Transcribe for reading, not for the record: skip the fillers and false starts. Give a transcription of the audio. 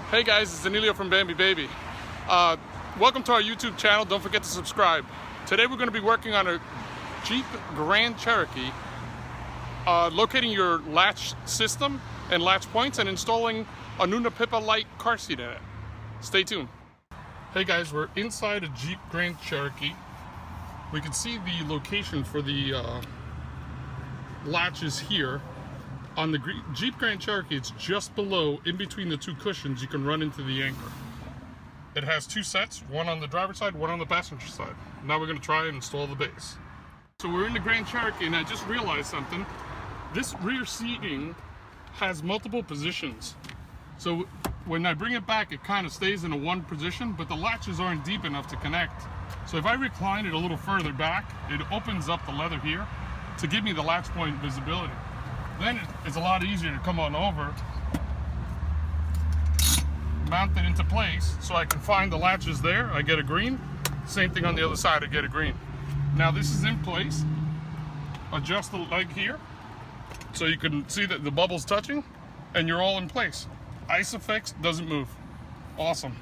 Hey guys, it's Emilio from Bambi Baby. Welcome to our YouTube channel. Don't forget to subscribe. Today we're going to be working on a Jeep Grand Cherokee, locating your latch system and latch points and installing a Nuna Pipa Lite car seat in it. Stay tuned. Hey guys, we're inside a Jeep Grand Cherokee. We can see the location for the latches here. On the Jeep Grand Cherokee, it's just below, in between the two cushions, you can run into the anchor. It has two sets, one on the driver's side, one on the passenger side. Now we're going to try and install the base. So we're in the Grand Cherokee, and I just realized something. This rear seating has multiple positions. So when I bring it back, it kind of stays in a one position, but the latches aren't deep enough to connect. So if I recline it a little further back, it opens up the leather here to give me the latch point visibility. Then it's a lot easier to come on over, mount it into place so I can find the latches there. I get a green. Same thing on the other side, I get a green. Now this is in place. Adjust the leg here so you can see that the bubble's touching and you're all in place. ISOFIX doesn't move. Awesome.